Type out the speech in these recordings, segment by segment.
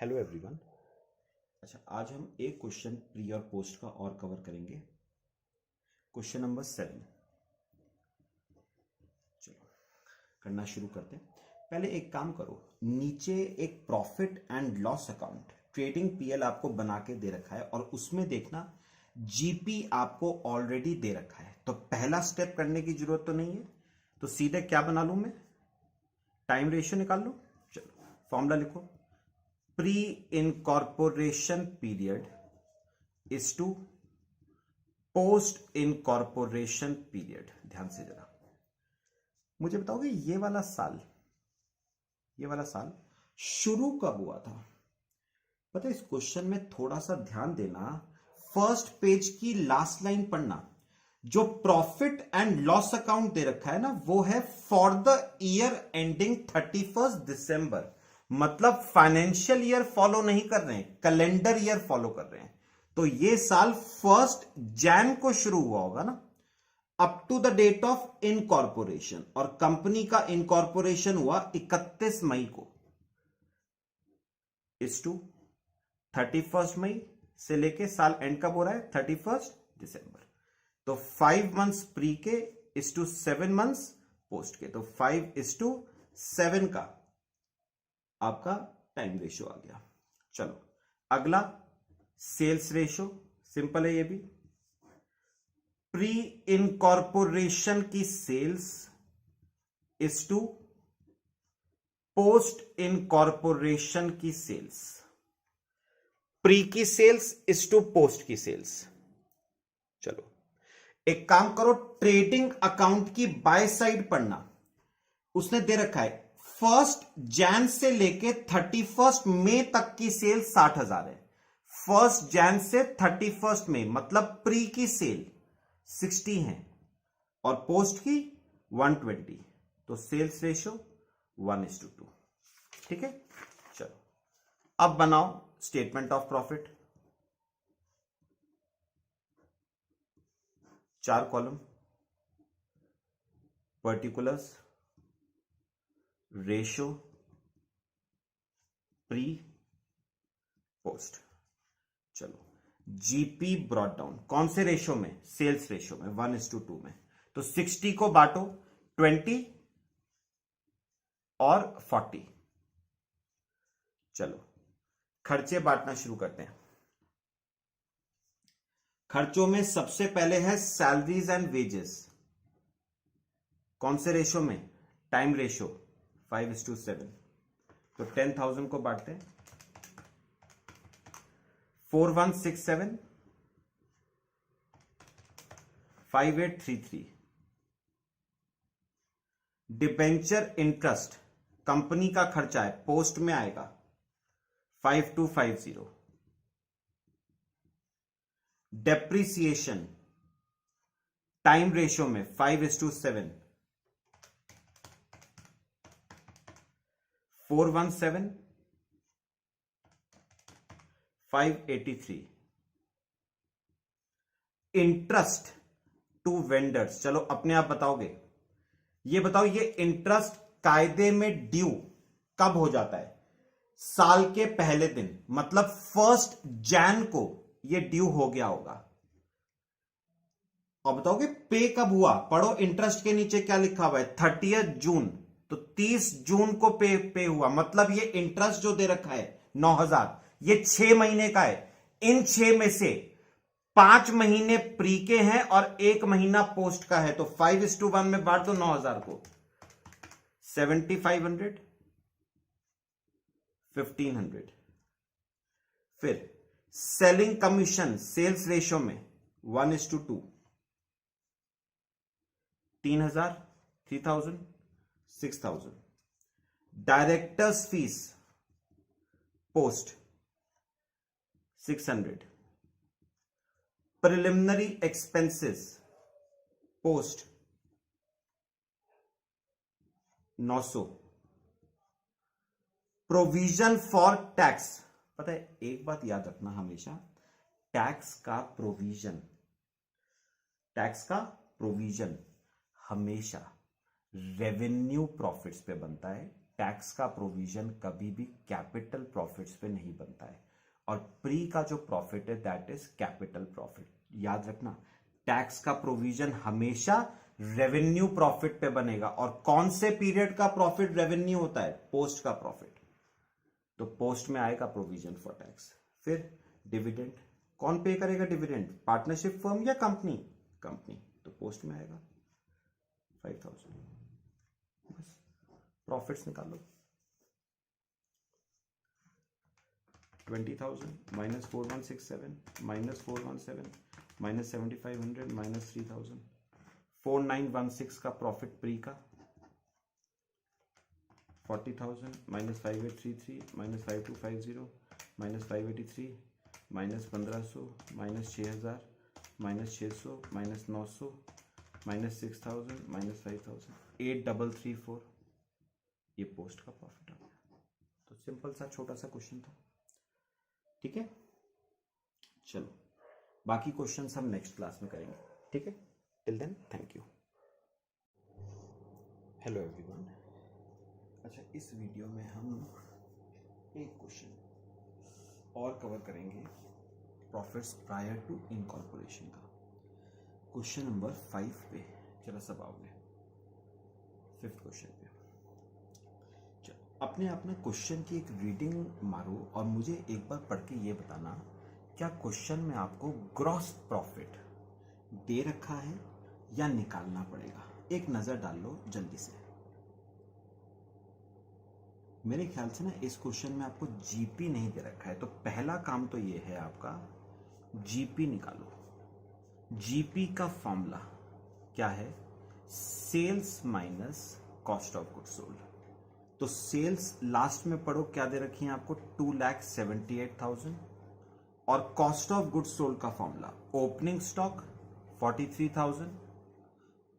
Hello everyone. अच्छा, आज हम एक क्वेश्चन प्री और पोस्ट का और कवर करेंगे। Question number 7। चलो करना शुरू करते हैं। पहले एक काम करो, नीचे एक profit and loss account trading PL आपको बना के दे रखा है और उसमें देखना जीपी आपको ऑलरेडी दे रखा है। तो पहला स्टेप करने की जरूरत तो नहीं है, तो सीधे क्या बना लूं मैं, टाइम रेशियो निकाल लो। चलो फॉर्मूला लिखो, pre incorporation period is to post incorporation period. ध्यान से जरा मुझे बताओगे ये वाला साल शुरू कब हुआ था? पता है इस क्वेश्चन में थोड़ा सा ध्यान देना, फर्स्ट पेज की लास्ट लाइन पढ़ना। जो प्रॉफिट एंड लॉस अकाउंट दे रखा है ना, वो है फॉर द ईयर एंडिंग 31 दिसंबर। मतलब फाइनेंशियल ईयर फॉलो नहीं कर रहे हैं, कैलेंडर ईयर फॉलो कर रहे हैं। तो ये साल 1 जैन को शुरू हुआ होगा ना, up to the date of incorporation. और कंपनी का इनकॉर्पोरेशन हुआ 31 मई को, इस टू 31 मई से लेके साल एंड कब हो रहा है, 31 दिसंबर। तो 5 मंथ्स प्री के इस टू 7 मंथ्स पोस्ट के, तो 5:7 का आपका टाइम रेशियो आ गया। चलो अगला सेल्स रेशियो, सिंपल है ये भी। प्री इनकॉर्पोरेशन की sales is to post incorporation की सेल्स। प्री की सेल्स इज टू पोस्ट की सेल्स। चलो एक काम करो, ट्रेडिंग अकाउंट की बाय साइड पढ़ना। उसने दे रखा है 1 जैन से लेके 31 मई तक की सेल 60,000 है। 1 जैन से 31 मई मतलब प्री की सेल 60 है और पोस्ट की 120। तो सेल्स रेशियो 1:2। ठीक है। चलो अब बनाओ statement of profit. 4 column, particulars, ratio, pre, post. चलो जीपी ब्रॉट डाउन कौन से रेशो में, सेल्स रेशो में 1:2 में। तो 60 को बांटो 20 और 40। चलो खर्चे बांटना शुरू करते हैं। खर्चों में सबसे पहले है सैलरीज एंड वेजेस। कौन से रेशो में, टाइम रेशो 5:7। तो 10,000 को बांटते हैं 4167 5833। डिबेंचर इंटरेस्ट कंपनी का खर्चा है, पोस्ट में आएगा 5250। डेप्रिसिएशन टाइम रेशियो में 5:7 417 583। इंटरेस्ट टू वेंडर्स, चलो अपने आप बताओगे, ये बताओ ये इंटरेस्ट कायदे में ड्यू कब हो जाता है, साल के पहले दिन। मतलब 1 जैन को ये ड्यू हो गया होगा। और बताओगे पे कब हुआ, पढ़ो इंटरेस्ट के नीचे क्या लिखा हुआ है, 30 जून। तो 30 जून को पे हुआ। मतलब ये इंटरेस्ट जो दे रखा है 9,000, ये 6 महीने का है। इन 6 में से 5 महीने प्री के हैं और 1 महीना पोस्ट का है। तो 5:1 में बांट दो 9,000 को, 7,500 1,500। फिर सेलिंग कमीशन सेल्स रेशियो में 1:2 3,000 3,000 6,000। Directors fees post 600। Preliminary expenses post 900। Provision for tax, पता है एक बात याद रखना हमेशा, टैक्स का प्रोविजन हमेशा रेवेन्यू प्रॉफिट्स पे बनता है, टैक्स का प्रोविजन कभी भी कैपिटल प्रॉफिट्स पे नहीं बनता है, और प्री का जो प्रॉफिट है दैट इज कैपिटल प्रॉफिट। याद रखना, टैक्स का प्रोविजन हमेशा रेवेन्यू प्रॉफिट पे बनेगा, और कौन से पीरियड का प्रॉफिट रेवेन्यू होता है? पोस्ट का प्रॉफिट। तो पोस्ट में आएगा प्रोविजन फॉर टैक्स। फिर डिविडेंड, कौन पे करेगा डिविडेंड? पार्टनरशिप फर्म या कंपनी? कंपनी। तो पोस्ट में आएगा 5000। बस प्रॉफिट्स निकालो। 20,000 माइनस 4167 माइनस 417 माइनस 7500 माइनस 3000, 4916 का प्रॉफिट प्री का। 40,000 minus 5833 minus 5250 minus 583 minus 1500 minus 6000 minus 600 minus 900 minus 6000 minus 5000, 8334। ये पोस्ट का प्रॉफिट आ गया। तो सिंपल सा छोटा सा क्वेश्चन था, ठीक है। चलो बाकी क्वेश्चंस हम नेक्स्ट क्लास में करेंगे, ठीक है। Till then thank you. Hello everyone. अच्छा, इस वीडियो में हम एक क्वेश्चन और कवर करेंगे, प्रॉफिट्स प्रायर टू इनकॉर्पोरेशन का। क्वेश्चन नंबर 5 पे जरा सब आओगे, 5th क्वेश्चन पे। अपने अपने क्वेश्चन की एक रीडिंग मारो और मुझे एक बार पढ़ के ये बताना, क्या क्वेश्चन में आपको ग्रॉस प्रॉफिट दे रखा है या निकालना पड़ेगा? एक नजर डाल लो जल्दी से। मेरे ख्याल से ना इस क्वेश्चन में आपको जीपी नहीं दे रखा है, तो पहला काम तो ये है आपका जीपी निकालो। जीपी का फॉर्मूला क्या है? Sales minus cost of goods sold. तो सेल्स लास्ट में पढ़ो क्या दे रखी है आपको? 2,78,000, और कॉस्ट ऑफ गुड्स सोल्ड का formula opening stock 43,000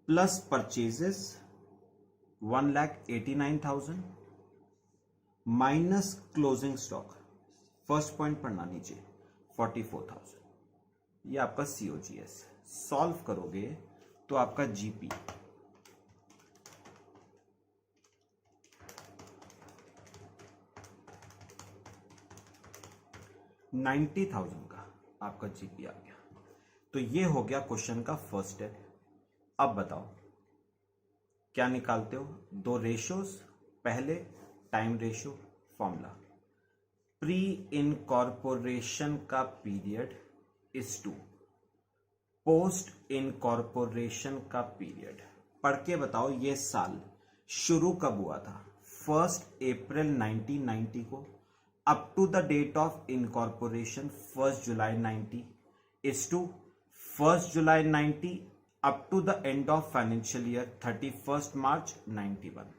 plus purchases 1,89,000 minus closing stock, first point पढ़ना नीचे, 44,000। ये आपका सीओजीएस। सॉल्व करोगे तो आपका जीपी 90,000 का आपका जीपी आ गया। तो ये हो गया क्वेश्चन का फर्स्ट स्टेप। अब बताओ क्या निकालते हो? दो रेशियोज, पहले time ratio formula, pre incorporation का period is to post incorporation का पीरियड। पढ़ के बताओ ये साल शुरू कब हुआ था? 1 अप्रैल 1990 को, up to the date of incorporation 1 July 90 is to 1 July 90 up to the end of financial year 31 March 91।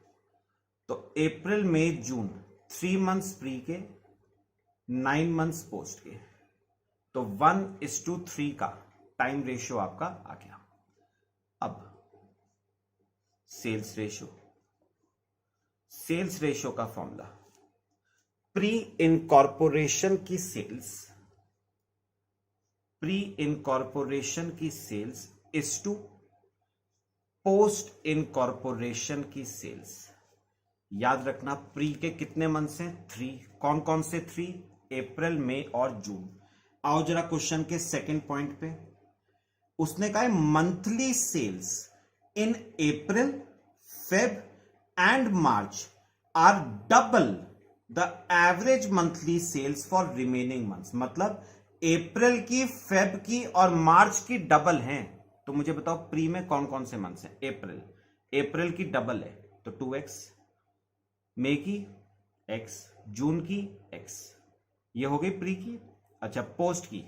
तो अप्रैल मई जून 3 मंथ्स प्री के, 9 मंथ्स पोस्ट के, तो 1:3 का टाइम रेशियो आपका आ गया। अब सेल्स रेशियो, सेल्स रेशियो का फॉर्मूला, प्री इनकॉर्पोरेशन की सेल्स, प्री इनकॉर्पोरेशन की sales is to post incorporation की सेल्स। याद रखना प्री के कितने मंथ्स हैं? 3। कौन कौन से 3? अप्रैल, मई और जून। आओ जरा क्वेश्चन के सेकंड पॉइंट पे। उसने कहा है monthly sales in April, Feb and March are double the average monthly sales for remaining months. मतलब अप्रैल की, फेब की और मार्च की डबल हैं। तो मुझे बताओ प्री में कौन कौन से मंथ्स हैं? अप्रैल की डबल है तो 2x, मई की x, जून की x, ये हो गई प्री की। अच्छा, पोस्ट की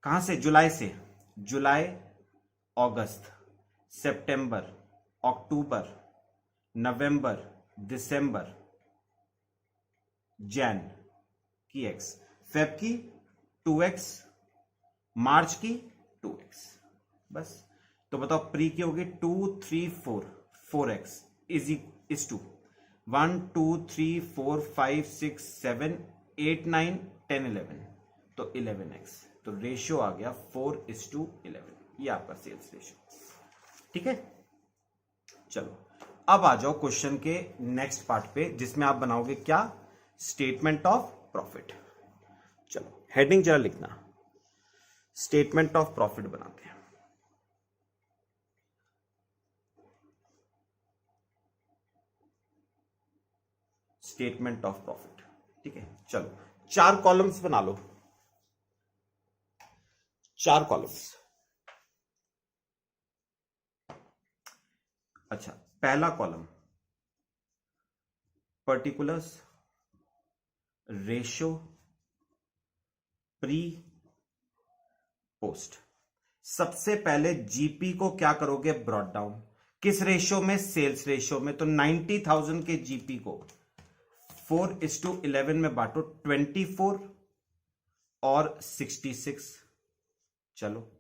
कहां से? जुलाई से, जुलाई, अगस्त, सितंबर, अक्टूबर, नवंबर, दिसंबर, जैन की x, फेब की 2x, मार्च की 2x। बस तो बताओ प्री की होगी 2, 3, 4, 4x इज टू 1, 2, 3, 4, 5, 6, 7, 8, 9, 10, 11, तो 11x। तो रेशियो आ गया 4:11। ये आपका सेल्स रेशियो, ठीक है। चलो अब आ जाओ क्वेश्चन के नेक्स्ट पार्ट पे, जिसमें आप बनाओगे क्या, स्टेटमेंट ऑफ प्रॉफिट। चलो हेडिंग जरा लिखना, स्टेटमेंट ऑफ प्रॉफिट बनाते हैं। स्टेटमेंट ऑफ प्रॉफिट, ठीक है। चलो 4 कॉलम्स बना लो, 4 कॉलम्स। अच्छा, पहला column particulars, ratio, pre, post. सबसे पहले जीपी को क्या करोगे, ब्रॉट डाउन। किस रेशो में, सेल्स रेशो में। तो 90,000 के जीपी को 4:11 में बांटो, 24 और 66। चलो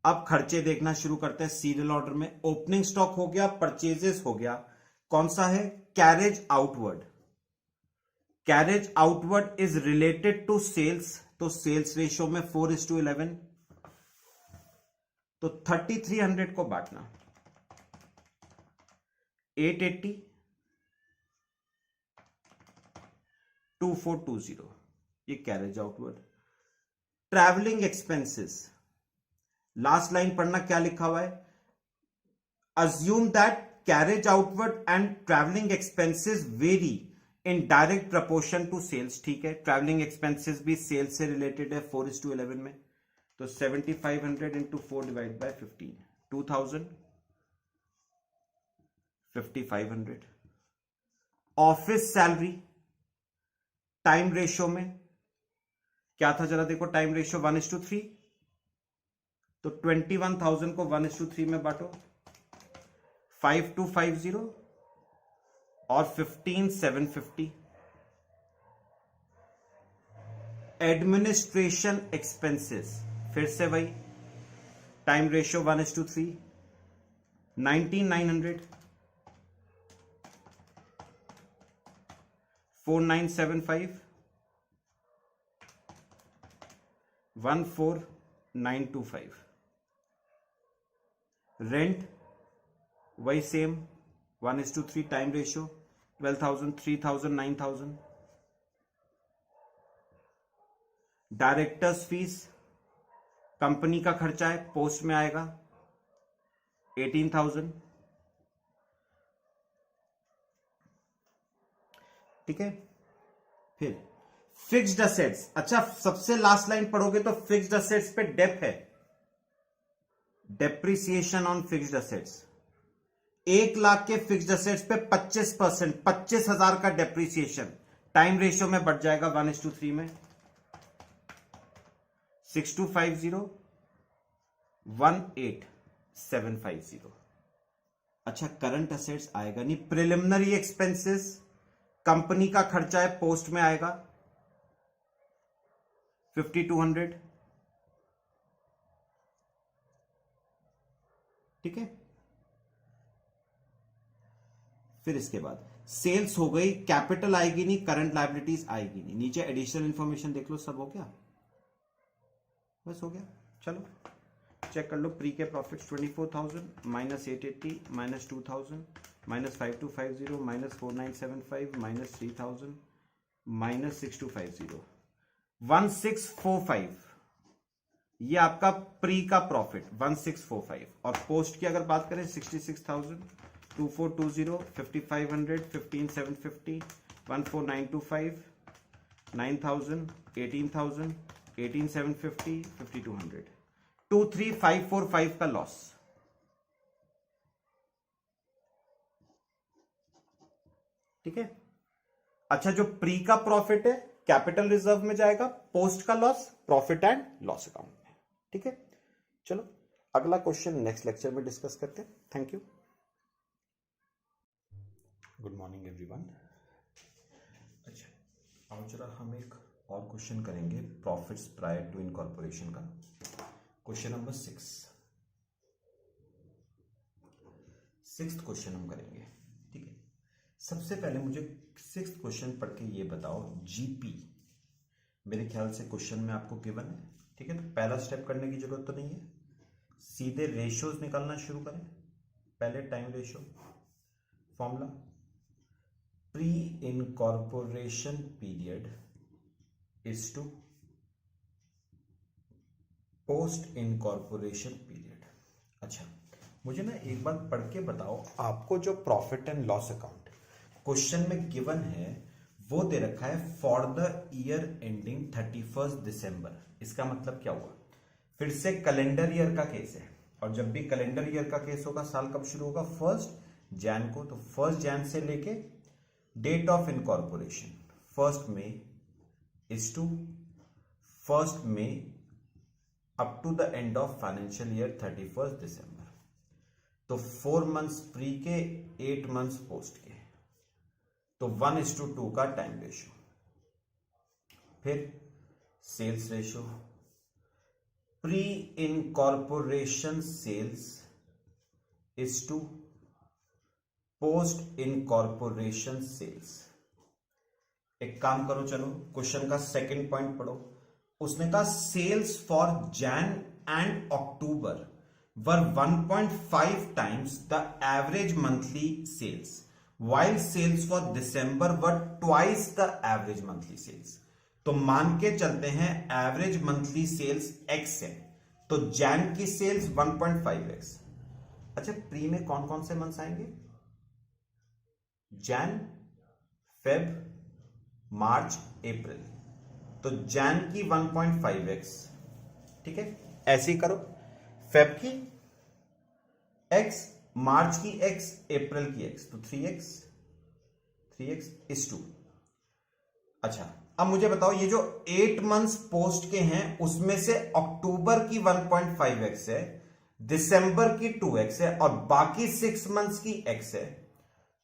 अब खर्चे देखना शुरू करते हैं सीरियल ऑर्डर में। ओपनिंग स्टॉक हो गया, परचेजेस हो गया, कौन सा है, carriage outward. Carriage outward is related to sales, तो सेल्स रेशियो में 4:11, तो 3300 को बांटना 880 2420, ये carriage outward. Travelling expenses, last line पढ़ना क्या लिखा हुआ है, assume that carriage outward and travelling expenses vary in direct proportion to sales. ठीक है, ट्रैवलिंग एक्सपेंसेस भी सेल्स से रिलेटेड है 4:11 में, तो 7500 into 4 divide by 15, 2000, 5500। Office salary time ratio में क्या था, जरा देखो, टाइम रेशियो 1:3, तो 21,000 को 1:3 में बांटो, 5250 और 15,750। एडमिनिस्ट्रेशन एक्सपेंसेस, फिर से वही, टाइम रेशियो 1:3, 19,900, 4975, 14,925। रेंट वही same 1:3, time ratio 12,000, 3,000, 9,000। Directors fees company का खर्चा है, पोस्ट में आएगा 18,000। ठीक है, फिर फिक्स्ड असेट्स। अच्छा, सबसे लास्ट लाइन पढ़ोगे तो फिक्स्ड असेट्स पे डेप है, depreciation on fixed assets. 1 lakh के फिक्स्ड असेट्स पे 25%, 25,000 का डेप्रिसिएशन, टाइम रेशियो में बढ़ जाएगा 1:3 में, 6250, 18750। अच्छा, करंट असेट्स आएगा नहीं। प्रिलिमिनरी एक्सपेंसेस कंपनी का खर्चा है, पोस्ट में आएगा 5200। ठीक है, फिर इसके बाद सेल्स हो गई, कैपिटल आएगी नहीं, करंट लायबिलिटीज आएगी नहीं। नीचे एडिशनल इंफॉर्मेशन देख लो, सब हो गया, बस हो गया। चलो चेक कर लो, प्री के profits 24,000 minus 880 minus 2000 minus 5250 minus 4975 minus 3000 minus 6250, 1645। ये आपका प्री का प्रॉफिट 1645। और पोस्ट की अगर बात करें 66,000, 2420, 5500, 15,750, 14,925, 9,000, 18,000, 18,750, 5,200, 23,545 का लॉस। ठीक है, अच्छा, जो प्री का प्रॉफिट है कैपिटल रिजर्व में जाएगा, पोस्ट का loss profit and loss account में। ठीक है, चलो अगला क्वेश्चन नेक्स्ट लेक्चर में डिस्कस करते हैं। Thank you, good morning everyone. अच्छा, अब जरा हम एक और क्वेश्चन करेंगे प्रॉफिट्स प्रायर टू इनकॉर्पोरेशन का, क्वेश्चन नंबर 6th क्वेश्चन हम करेंगे। ठीक है, सबसे पहले मुझे 6th क्वेश्चन पढ़ के ये बताओ, जीपी मेरे ख्याल से क्वेश्चन में आपको गिवन है। ठीक है, तो पहला स्टेप करने की जरूरत तो नहीं है, सीधे रेशियोज निकालना शुरू करें। पहले time ratio formula pre incorporation period is to post incorporation period. अच्छा, मुझे ना एक बात पढ़ के बताओ, आपको जो profit and loss account question में गिवन है वो दे रखा है फॉर द ईयर एंडिंग 31 दिसंबर। इसका मतलब क्या हुआ? फिर से कैलेंडर ईयर का केस है, और जब भी कैलेंडर ईयर का केस होगा साल कब शुरू होगा? 1 जैन को। तो 1 जैन से लेके date of incorporation 1 May is to 1 May up to the end of financial year 31 December. तो 4 मंथ्स प्री के, 8 मंथ्स पोस्ट के, तो 1:2 का टाइम रेशियो। फिर sales ratio, pre incorporation sales is to post incorporation sales. एक काम करो, चलो क्वेश्चन का सेकंड पॉइंट पढ़ो। उसने कहा sales for Jan and October were 1.5 times the average monthly sales, while sales for December were twice the average monthly sales। तो मान के चलते हैं एवरेज मंथली सेल्स x है, तो जैन की सेल्स 1.5x। अच्छा, प्री में कौन कौन से मंथ्स आएंगे? जैन, फेब, मार्च, अप्रैल। तो जैन की 1.5x, ठीक है, ऐसे ही करो। फेब की x, मार्च की x, अप्रैल की x, तो 3x इज टू। अच्छा, अब मुझे बताओ ये जो 8 मंथ्स पोस्ट के हैं उसमें से अक्टूबर की 1.5x है, दिसंबर की 2x है, और बाकी 6 मंथ्स की x है।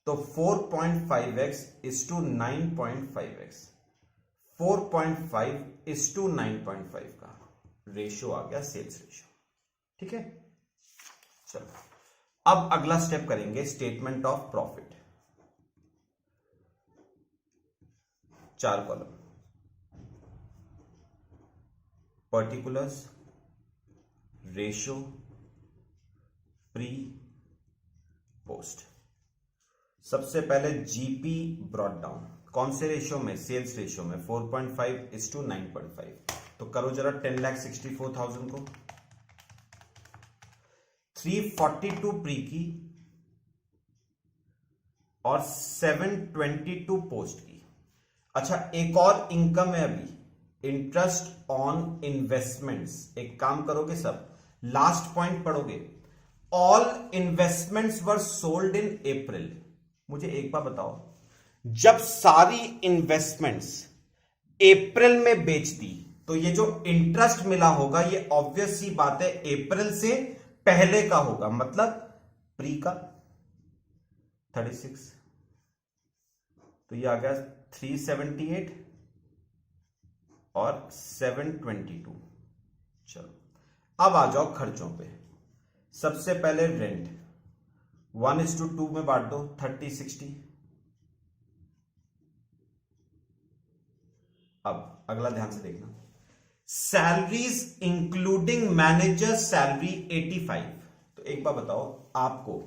तो 4.5x is to 9.5x। 4.5 is to 9.5 का रेशियो आ गया सेल्स रेशियो। ठीक है, चलो अब अगला स्टेप करेंगे, statement of profit. 4 column, particulars, ratio, pre, post. सबसे पहले जीपी ब्रॉट डाउन, कौन से रेशियो में? सेल्स रेशियो में, 4.5 इज टू 9.5। तो करो जरा 10,64,000 को 342 प्री की और 722 पोस्ट की। अच्छा, एक और इनकम है अभी, इंटरेस्ट ऑन इन्वेस्टमेंट्स। एक काम करोगे सब, लास्ट पॉइंट पढ़ोगे, all investments were sold in April. मुझे एक बार बताओ, जब सारी इन्वेस्टमेंट्स अप्रैल में बेच दी तो ये जो इंटरेस्ट मिला होगा ये ऑब्वियस सी बात है अप्रैल से पहले का होगा, मतलब प्री का 36, तो ये आ गया 378 और 722। चलो अब आ जाओ खर्चों पे। सबसे पहले रेंट 1:2 में बांट दो, 30-60। अब अगला ध्यान से देखना, सैलरीज इंक्लूडिंग मैनेजर सैलरी 85। तो एक बार बताओ, आपको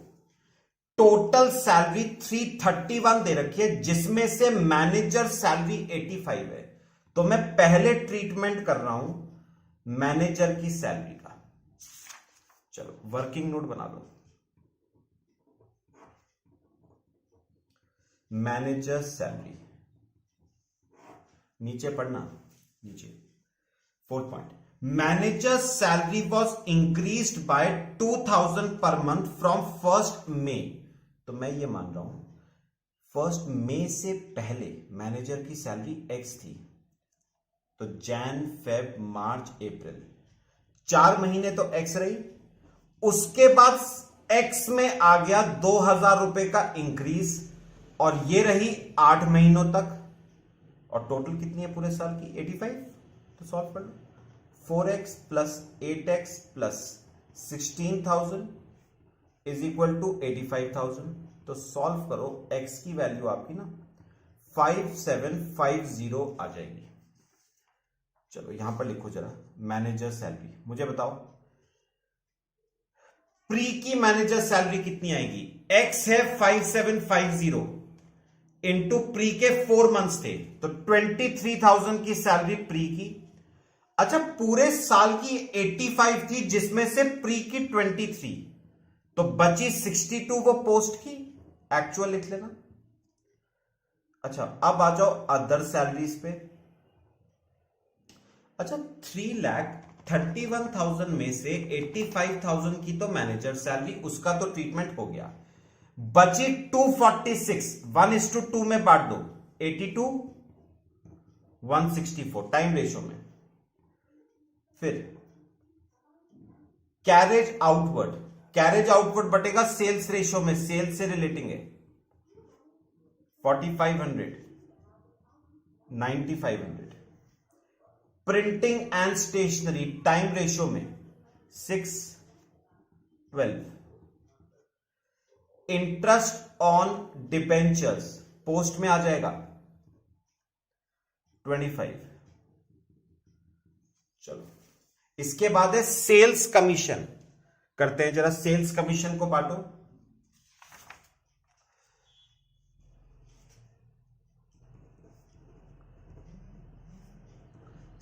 टोटल सैलरी 331 दे रखी है जिसमें से मैनेजर सैलरी 85 है। तो मैं पहले ट्रीटमेंट कर रहा हूं मैनेजर की सैलरी का। चलो वर्किंग नोट बना लो, मैनेजर सैलरी, नीचे पढ़ना, नीचे 4th point, manager salary was increased by 2000 per month from 1 मई। तो मैं ये मान रहा हूं 1 मई से पहले मैनेजर की सैलरी x थी, तो जैन, फेब, मार्च, अप्रैल 4 महीने तो x रही। उसके बाद x में आ गया 2000 रुपए का इंक्रीज, और ये रही 8 महीनों तक, और टोटल कितनी है पूरे साल की? 85। तो सॉल्व कर लो, 4x plus 8x plus 16,000 is equal to 85,000। तो सॉल्व करो, x की वैल्यू आपकी ना 5750 आ जाएगी। चलो यहां पर लिखो जरा मैनेजर सैलरी। मुझे बताओ प्री की मैनेजर सैलरी कितनी आएगी? एक्स है 5750 इंटू प्री के 4 मंथ्स थे तो 23,000 की सैलरी प्री की। अच्छा, पूरे साल की 85 थी जिसमें से प्री की 23, तो बची 62 वो पोस्ट की, एक्चुअल लिख लेना। अच्छा, अब आ जाओ अदर सैलरीज पे। अच्छा, 3,31,000 में से 85,000 की तो मैनेजर सैलरी, उसका तो ट्रीटमेंट हो गया। बची 246, 1:2 में बांट दो, 82 164 टाइम रेशो में। फिर कैरेज आउटवर्ड, कैरेज आउटवर्ड बटेगा सेल्स रेशो में, सेल्स से रिलेटिंग है 4500 9500। Printing and stationery time ratio में 612। इंटरेस्ट ऑन डिबेंचर्स पोस्ट में आ जाएगा 25। चलो, इसके बाद है सेल्स कमीशन। करते हैं जरा, सेल्स कमीशन को बांटो।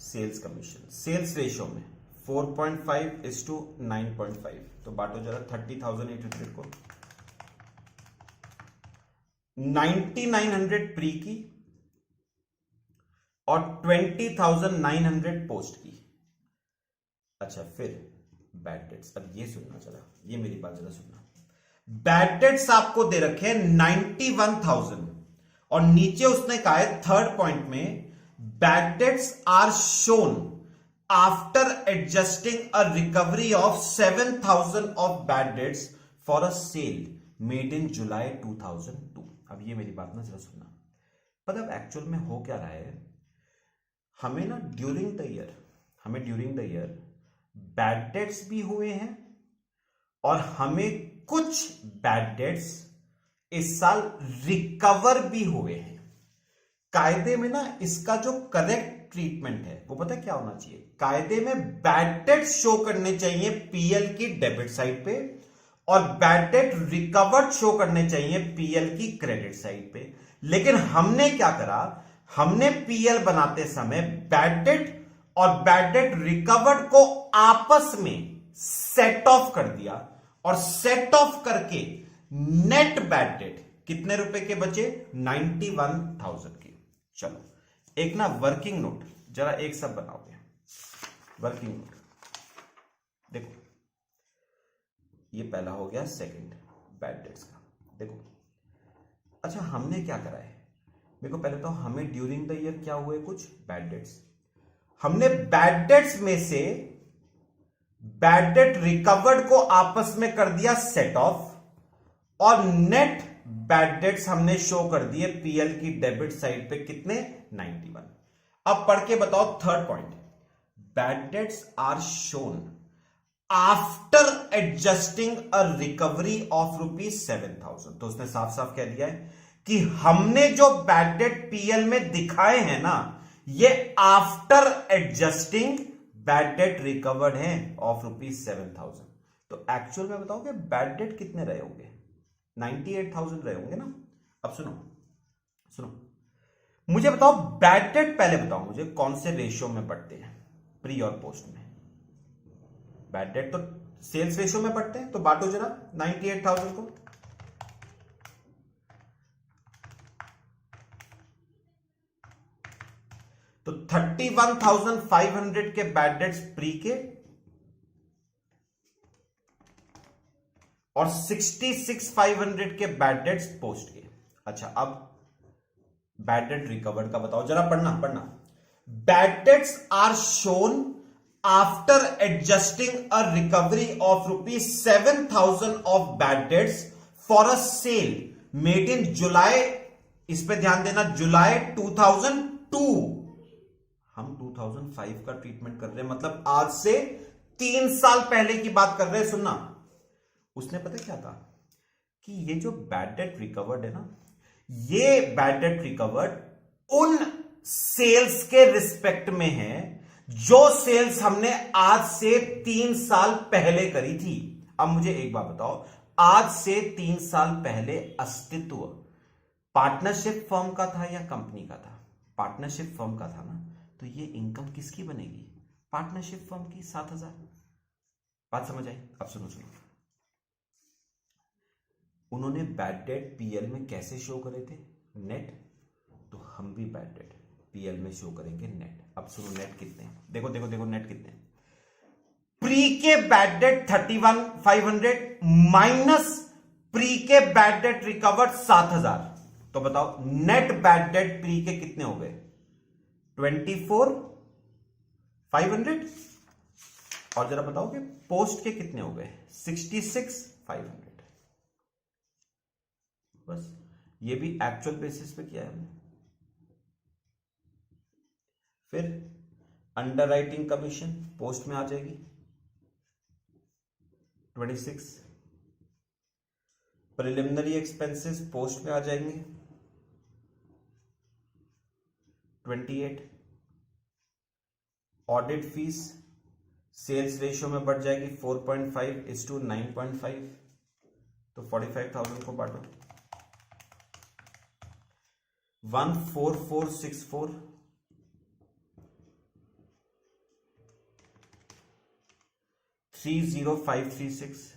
सेल्स कमीशन सेल्स रेशो में 4.5:9.5, तो बांटो जरा 30,800 को। 9,900 प्री की और 20,900 पोस्ट की। अच्छा, फिर बैड डेट्स। अब ये सुनना जरा, ये मेरी बात जरा सुनना। बैड डेट्स आपको दे रखे हैं 91,000 और नीचे उसने कहा है थर्ड पॉइंट में, bad debts are shown after adjusting a recovery of 7,000 of bad debts for a sale made in July 2002। अब ये मेरी बात ना जरा सुनना। मतलब एक्चुअल में हो क्या रहा है, हमें ना during the year bad debts भी हुए हैं और हमें कुछ बैड डेट्स इस साल रिकवर भी हुए हैं। कायदे में ना इसका जो करेक्ट ट्रीटमेंट है वो पता क्या होना चाहिए? कायदे में बैड डेट शो करने चाहिए पीएल की डेबिट साइड पे और बैड डेट रिकवर्ड शो करने चाहिए पीएल की क्रेडिट साइड पे। लेकिन हमने क्या करा, हमने पीएल बनाते समय बैड डेट और बैड डेट रिकवर्ड को आपस में सेट ऑफ कर दिया और सेट ऑफ करके नेट बैड डेट कितने रुपए के बचे? 91,000 के। चलो, एक ना वर्किंग नोट जरा एक सब बनाओगे। वर्किंग नोट देखो, ये पहला हो गया, सेकंड बैड डेट्स का। देखो, अच्छा हमने क्या करा है, मेरे को पहले तो हमें ड्यूरिंग द ईयर क्या हुए कुछ बैड डेट्स। हमने बैड डेट्स में से बैड डेट रिकवर्ड को आपस में कर दिया सेट ऑफ और नेट बैड डेट्स हमने शो कर दिए पीएल की डेबिट साइड पे कितने? 91। अब पढ़ के बताओ third point, bad debts are shown after adjusting a recovery of ₹7,000। तो उसने साफ साफ कह दिया है कि हमने जो बैड डेट पीएल में दिखाए हैं ना, ये after adjusting bad debt recovered है ऑफ ₹7,000। तो एक्चुअल में बताओगे बैड डेट कितने रहे होंगे? 98,000 रहे होंगे ना। अब सुनो, मुझे बताओ बैड डेट, पहले बताओ मुझे कौन से रेशियो में बढ़ते हैं प्री और पोस्ट में? बैड डेट तो सेल्स रेशियो में बढ़ते हैं, तो बांटो जरा 98,000 को। तो 31,500 के बैड डेट्स प्री के और 66,500 के बैड डेट्स पोस्ट के। अच्छा, अब बैड डेट रिकवर्ड का बताओ जरा, पढ़ना। Bad debts are shown after adjusting a recovery of ₹7,000 of bad debts for a sale made in July, इस पे ध्यान देना, जुलाई 2002। हम 2005 का ट्रीटमेंट कर रहे हैं, मतलब आज से 3 साल पहले की बात कर रहे हैं। सुनना, उसने पता क्या कहा कि ये जो बैड डेट रिकवर्ड है ना, ये बैड डेट रिकवर्ड उन सेल्स के रिस्पेक्ट में है जो सेल्स हमने आज से 3 साल पहले करी थी। अब मुझे एक बात बताओ, आज से 3 साल पहले अस्तित्व पार्टनरशिप फर्म का था या कंपनी का था? पार्टनरशिप फर्म का था ना, तो ये इनकम किसकी बनेगी? पार्टनरशिप फर्म की। 7,000। बात समझ आई? अब सुनो सुनो, उन्होंने बैड डेट पीएल में कैसे शो करे थे? नेट। तो हम भी बैड डेट पीएल में शो करेंगे नेट। अब सुनो नेट कितने हैं? देखो देखो देखो नेट कितने हैं। प्री के बैड डेट 31,500 माइनस प्री के बैड डेट रिकवर्ड 7,000। तो बताओ नेट बैड डेट प्री के कितने हो गए? 24,500। और जरा बताओगे पोस्ट के कितने हो गए? 66,500। बस ये भी एक्चुअल बेसिस पे किया है हमने। फिर अंडरराइटिंग कमीशन पोस्ट में आ जाएगी 26। प्रिलिमिनरी एक्सपेंसेस पोस्ट में आ जाएंगे 28। ऑडिट फीस सेल्स रेशियो में बढ़ जाएगी 4.5:9.5। तो 45,000 को बांटो 14464 30536।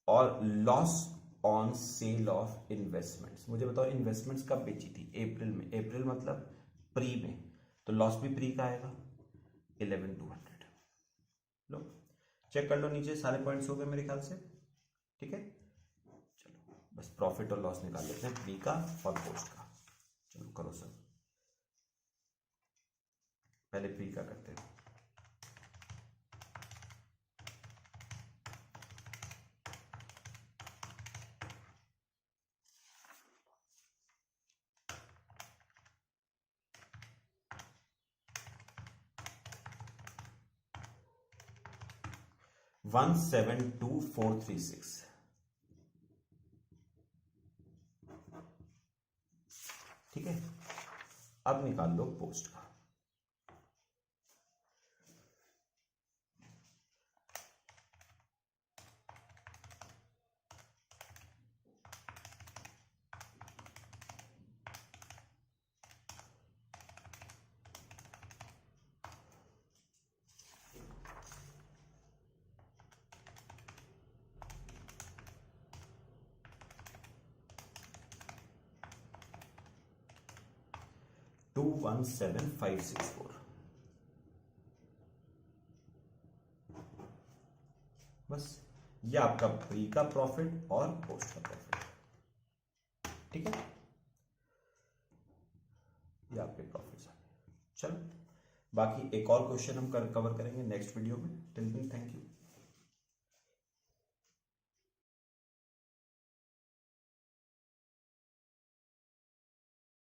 और loss on sale of investments, मुझे बताओ इन्वेस्टमेंट्स कब बेची थी? अप्रैल में। अप्रैल मतलब प्री में, तो लॉस भी प्री का आएगा 11,200। लो चेक कर लो, नीचे सारे पॉइंट्स हो गए मेरे ख्याल से। ठीक है, चलो बस प्रॉफिट और लॉस निकाल लेते हैं प्री का और पोस्ट का। चलो करो सर, पहले प्री का करते हैं। वन 1,72436। ठीक है, अब निकाल लो पोस्ट का। टू 1,7,564। बस ये आपका प्री का प्रॉफिट और पोस्ट का प्रॉफिट। ठीक है, ये आपके प्रॉफिट्स आ गए। चलो बाकी एक और क्वेश्चन हम कवर करेंगे नेक्स्ट वीडियो में। Till then thank you.